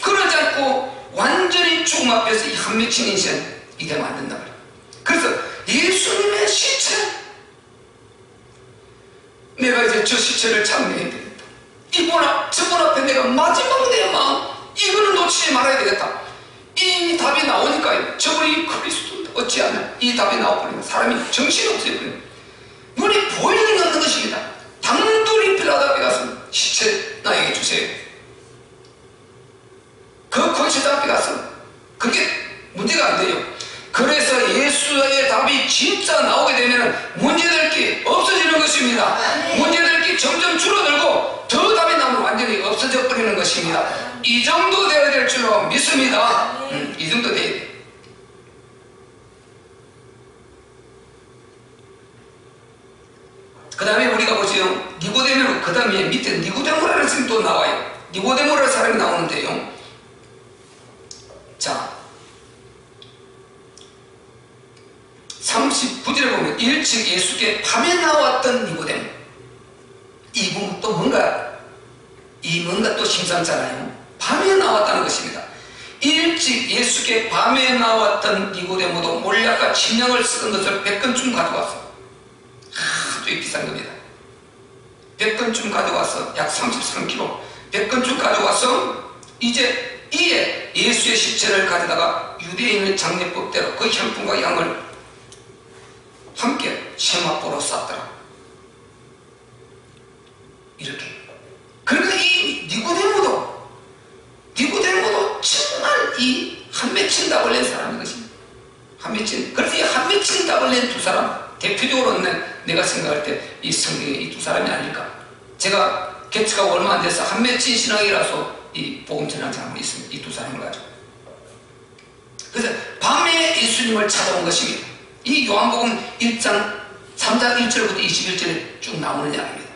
그러지 않고 완전히 죽음 앞에서 이 한 맺힌 인생이 되면 안 된단 말이에요. 그래서 예수님의 시체, 내가 이제 저 시체를 참여해야 되겠다. 저분 앞에 내가 마지막 내 마음, 이거는 놓치지 말아야 되겠다. 이 답이 나오니까 저분이 그리스도인데 어찌하냐, 이 답이 나와버리면 사람이 정신이 없어져버려요. 눈이 보이는 게 없는 것입니다. 당돌이 빌라도 앞에 가서 시체 나에게 주세요. 그 권세자 앞에 가서 그게 문제가 안 돼요. 그래서 예수의 답이 진짜 나오게 되면 문제될 게 없어지는 것입니다. 문제될 게 점점 줄어들고 더 답이 나오면 완전히 없어져 버리는 것입니다. 이 정도 되어야 될 줄로 믿습니다. 이 정도 돼야 돼요. 그 다음에 우리가 보세요. 니고데모, 그 다음에 밑에 니고데모라는 사람이 또 나와요. 니고데모라는 사람이 나오는데요. 자, 39절에 보면 일찍 예수께 밤에 나왔던 니고데모. 이분 또 뭔가 또 심상찮아요. 밤에 나왔다는 것입니다. 일찍 예수께 밤에 나왔던 니고데모도 몰약과 침향을 쓰던 것을 100건쯤 가져왔어. 아주 비싼 겁니다. 100건쯤 가져와서 약 33kg 100건쯤 가져와서 이제 이에 예수의 시체를 가져다가 유대인의 장례법대로 그 향품과 양을 함께 세마포로 쌌더라. 이렇게. 그러니까 이 니고데모도 정말 이 한 맺힌 답을 낸 사람인 것입니다. 그래서 이 한 맺힌 답을 낸 두 사람, 대표적으로는 내가 생각할 때 이 성경에 이 두 사람이 아닐까. 제가 개척하고 얼마 안 돼서 한 맺힌 신앙이라서 이 복음 전하는 사람이 있습니다. 이 두 사람을 가지고. 그래서 밤에 예수님을 찾아온 것입니다. 이 요한복음 1장 3장 1절부터 21절에 쭉 나오는 이야기입니다.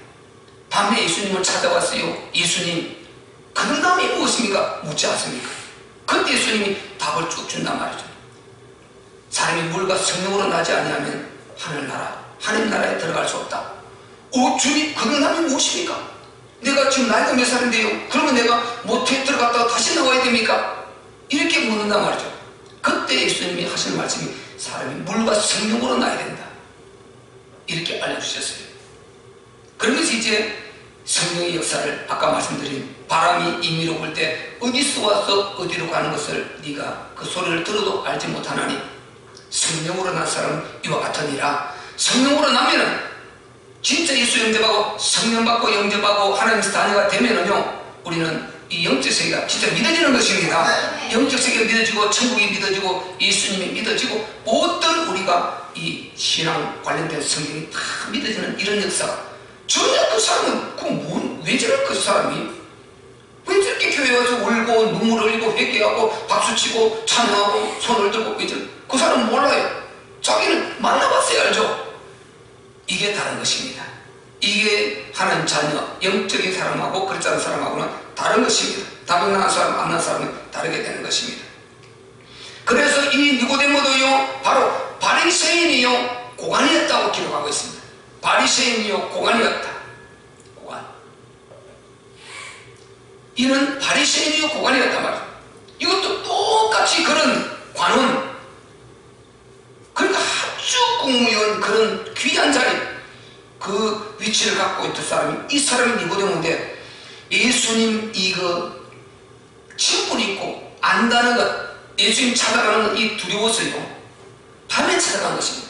밤에 예수님을 찾아왔어요. 예수님, 그런다음이 무엇입니까? 묻지 않습니까? 그때 예수님이 답을 쭉 준단 말이죠. 사람이 물과 성령으로 나지 아니하면 하나님 나라에 들어갈 수 없다. 오 주님, 그런다음이 무엇입니까? 내가 지금 나이가 몇 살인데요? 그러면 내가 모태에 들어갔다가 다시 나와야 됩니까? 이렇게 묻는단 말이죠. 그때 예수님이 하시는 말씀이 사람이 물과 성령으로 나야 된다. 이렇게 알려주셨어요. 그러면서 이제 성령의 역사를 아까 말씀드린 바람이 임의로 불 때 어디서 와서 어디로 가는 것을 네가 그 소리를 들어도 알지 못하나니 성령으로 난 사람은 이와 같으니라. 성령으로 나면은 진짜 예수 영접하고 성령 받고 영접하고 하나님 자녀가 되면은요, 우리는 이 영적 세계가 진짜 믿어지는 것입니다. 영적 세계가 믿어지고 천국이 믿어지고 예수님이 믿어지고 모든 우리가 이 신앙 관련된 성경이 다 믿어지는 이런 역사가. 전혀 그 사람은 왜 저럴까? 그 사람이 왜 저렇게 교회 와서 울고 눈물 흘리고 회개하고 박수치고 찬양하고 손을 들고 왜 저럴까? 그 사람은 몰라요. 자기는 만나봤어야 알죠. 이게 다른 것입니다. 이게 하나님 자녀, 영적인 사람하고 그렇지 않은 사람하고는 다른 것입니다. 답이 나는 사람, 안 나는 사람은 다르게 되는 것입니다. 그래서 이 니고데모도요, 바로 바리새인이요 고관이었다고 기록하고 있습니다. 바리새인이요 고관이었다. 고관. 39절에 보면 1장 3장 1절부터 21절에 쭉 나오는 이야기입니다. 밤에 예수님을 찾아왔어요. 예수님, 그런다음이 무엇입니까? 묻지 않습니까? 그때 예수님이 답을 쭉 준단 말이죠. 이는 바리새인이요 고관이었단 말이죠. 이것도 똑같이 그런 관원, 그러니까 아주 국무위원 그런 귀한 자리, 그 위치를 갖고 있던 사람이, 이 사람이 니고데모인데 예수님 이거 친분이 있고 안다는 것, 예수님 찾아가는 것, 이 두려워서요 밤에 찾아간 것입니다.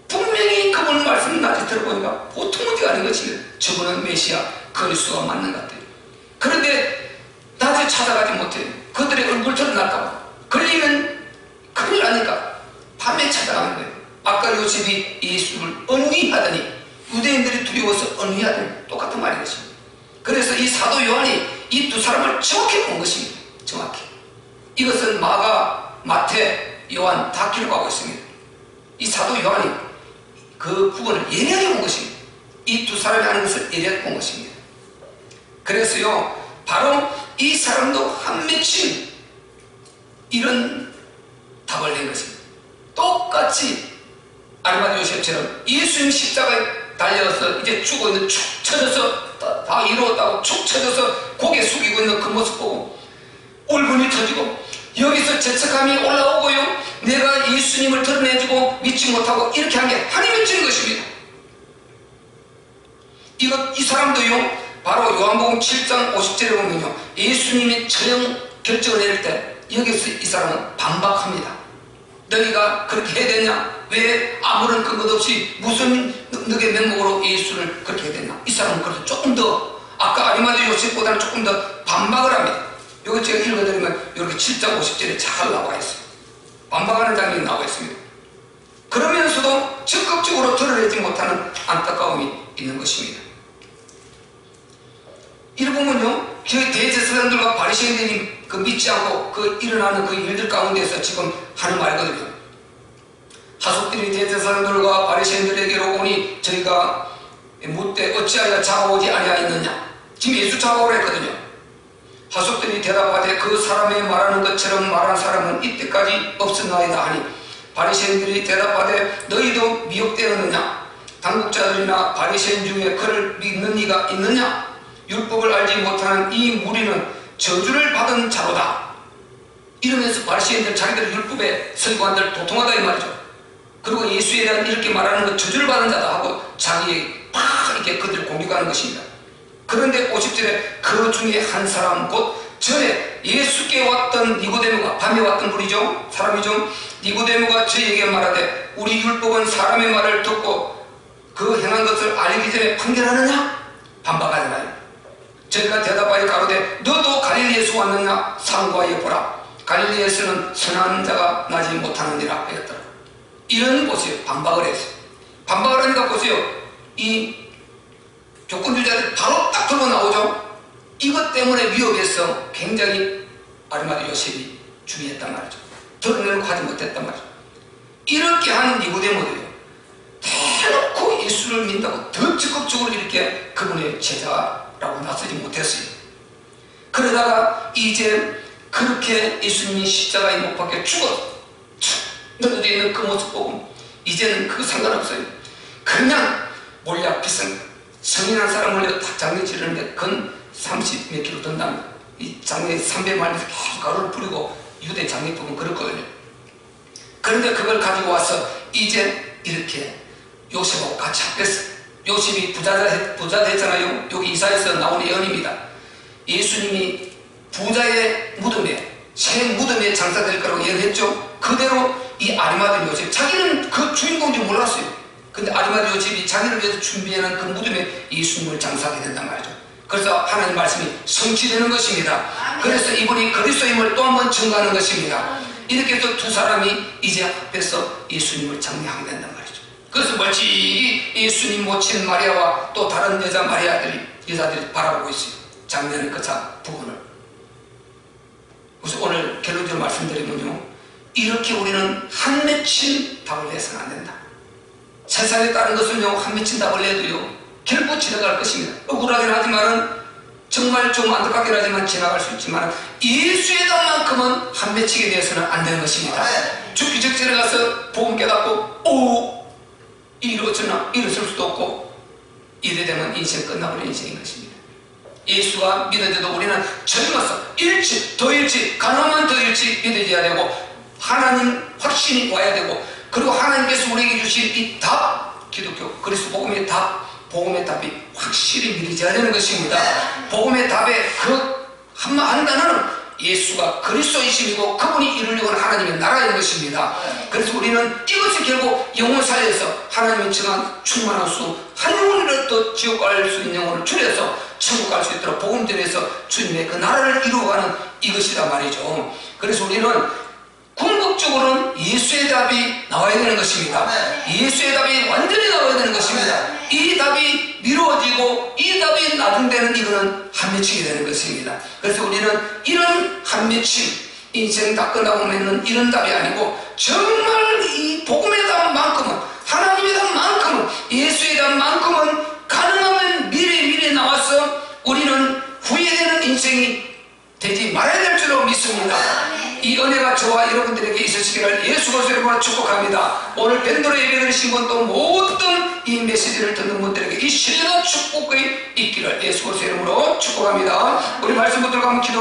분명히 그분 말씀 낮에 들어보니까 보통 문제가 아닌 것이, 저분은 메시아 그리스도가 맞는 것 같아요. 그런데 낮에 찾아가지 못해요. 그들의 얼굴 드러날까봐. 걸리면 큰일 나니까 밤에 찾아가는 거예요. 아까 요셉이 예수를 언위하더니 유대인들이 두려워서 언위하더니 똑같은 말인 것입니다. 그래서 이 사도 요한이 이 두 사람을 정확히 본 것입니다. 정확히. 이것은 마가, 마태, 요한 다 기록하고 있습니다. 이 사도 요한이 그 부분을 예리하게 본 것입니다. 이 두 사람이 하는 것을 예리하게 본 것입니다. 그래서요 바로 이 사람도 한 맺힌 이런 답을 낸 것입니다. 똑같이 아리마대 요셉처럼 예수님 십자가에 달려서 이제 죽어 있는, 축 처져서 다 이루었다고 축 처져서 고개 숙이고 있는 그 모습 보고 울분이 터지고 여기서 죄책감이 올라오고요, 내가 예수님을 드러내주고 믿지 못하고 이렇게 한 게 한이 맺힌 것입니다. 이 사람도요 바로 요한복음 7장 50절에 보면요 예수님이 처형 결정을 내릴 때 여기서 이 사람은 반박합니다. 너희가 그렇게 해야 되냐? 왜 아무런 근거도 없이 무슨 너의 명목으로 예수를 그렇게 해야 되냐? 이 사람은 그래서 조금 더 아까 아리마대 요셉보다는 조금 더 반박을 합니다. 여기 제가 읽어드리면 이렇게 7장 50절에 잘 나와 있어요. 반박하는 장면이 나와 있습니다. 그러면서도 적극적으로 드러내지 못하는 안타까움이 있는 것입니다. 이를 보면요 저희 대제사장들과 바리새인들이 그 믿지 않고 그 일어나는 그 일들 가운데서 지금 하는 말거든요. 하속들이 대제사장들과 바리새인들에게로 오니 저희가 묻되 어찌하여 잡아오지 아니하였느냐. 지금 예수 잡아오라 했거든요. 하속들이 대답하되 그 사람의 말하는 것처럼 말한 사람은 이때까지 없었나이다 하니 바리새인들이 대답하되 너희도 미혹되었느냐. 당국자들이나 바리새인 중에 그를 믿는 이가 있느냐. 율법을 알지 못하는 이 무리는 저주를 받은 자로다. 이러면서 바리새인들 자기들 율법에 서기관들 도통하다 이 말이죠. 그리고 예수에 대한 이렇게 말하는 것 저주를 받은 자다 하고 자기 막 이렇게 그들 공격하는 것입니다. 그런데 50절에 그 중에 한 사람 곧 전에 예수께 왔던 니고데모가, 밤에 왔던 분이죠, 사람이죠. 니고데모가 저에게 말하되 우리 율법은 사람의 말을 듣고 그 행한 것을 알기 전에 판결하느냐? 반박하잖아요. 저희가 대답하여 가로되 너도 갈릴리에서 왔느냐? 상고하여 보라. 갈릴리에서는 선한 자가 나지 못하느니라 하였더라. 이런 보세요. 반박을 했어요. 반박을 하니까 보세요. 이 조건주의자들 바로 딱 들고 나오죠. 이것 때문에 위협해서 굉장히 아리마대 요셉이 주의했단 말이죠. 드러내려고 하지 못했단 말이죠. 이렇게 한 니고데모도요 대놓고 예수를 믿는다고 더 적극적으로 이렇게 그분의 제자라고 나서지 못했어요. 그러다가 이제 그렇게 예수님이 십자가에 못 박혀 죽어 넘어져 있는 그 모습 보고 이제는 그거 상관없어요. 그냥 몰약 비싼 성인한 사람을 다 장례 치르는데 근 30 몇 킬로 든다면 이 장례 300 말면서 계속 가루를 뿌리고 유대 장례법은 그렇거든요. 그런데 그걸 가지고 와서 이제 이렇게 요셉하고 같이 합했어요. 요셉이 부자 됐잖아요. 여기 이사야에서 나온 예언입니다. 예수님이 부자의 무덤에, 새 무덤에 장사될 거라고 예언했죠. 그대로 이 아리마대 요셉, 자기는 그 주인공인지 몰랐어요. 근데 아리마대 요셉이 자기를 위해서 준비해놓은 그 무덤에 예수님을 장사하게 된단 말이죠. 그래서 하나님 말씀이 성취되는 것입니다. 그래서 이분이 그리스도임을 또 한 번 증거하는 것입니다. 이렇게 해서 두 사람이 이제 합해서 예수님을 장례하게 된단 말이죠. 그래서 멀찍이 예수님 모친 마리아와 또 다른 여자들이 바라보고 있어요. 장례는 그 부분을. 그래서 오늘 결론적으로 말씀드리면요, 이렇게 우리는 한 맺힌 답을 내서는 안 된다. 세상에 따른 것은요, 한 맺힌 답을 내도요 결국 지나갈 것입니다. 억울하긴 하지만은 정말 좀 안타깝긴 하지만 지나갈 수 있지만 예수의 답만큼은 한 맺히게 되어서는 안 되는 것입니다. 죽기 직전에 가서 복음 깨닫고 이러었으나 이랬을 수도 없고 이래 되면 인생 끝나버린 인생인 것입니다. 예수가 믿어져도 우리는 젊어서 일찍 더 일찍 가능하면 더 일찍 믿어져야 되고 하나님 확신이 와야 되고 그리고 하나님께서 우리에게 주신 이 답 기독교 그리스도 복음의 답 복음의 답이 확실히 믿어져야 되는 것입니다. 복음의 답의 그 한 단어는 예수가 그리스도이심이고 그분이 이루려고 하는 하나님의 나라인 것입니다. 그래서 우리는 이것이 결국 영혼 살려서 하나님의 정한 충만한 수 한 영혼이라도 지옥 갈 수 있는 영혼을 줄여서 천국 갈 수 있도록 복음 전해서 주님의 그 나라를 이루어가는 이것이다 말이죠. 그래서 우리는 궁극적으로는 예수의 답이 나와야 되는 것입니다. 예수의 답이 완전히 나와야 되는 것입니다. 이 답이 미루어지고 이 답이 나중되는 이거는 한맺힘이 되는 것입니다. 그래서 우리는 이런 한맺힘 인생 다 끝나고 맺는 이런 답이 아니고 정말 이 복음의 답만큼은 하나님의 답만큼은 예수의 답만큼은 가능하면 미리 나와서 우리는 후회되는 인생이 되지 말아야 될 줄로 믿습니다. 이 은혜가 저와 여러분들에게 있으시기를 예수 그리스도 이름으로 축복합니다. 오늘 밴드로 예배드리신 분도 모든 이 메시지를 듣는 분들에게 이 신뢰와 축복이 있기를 예수 그리스도 이름으로 축복합니다. 우리 말씀 붙들고 한번 기도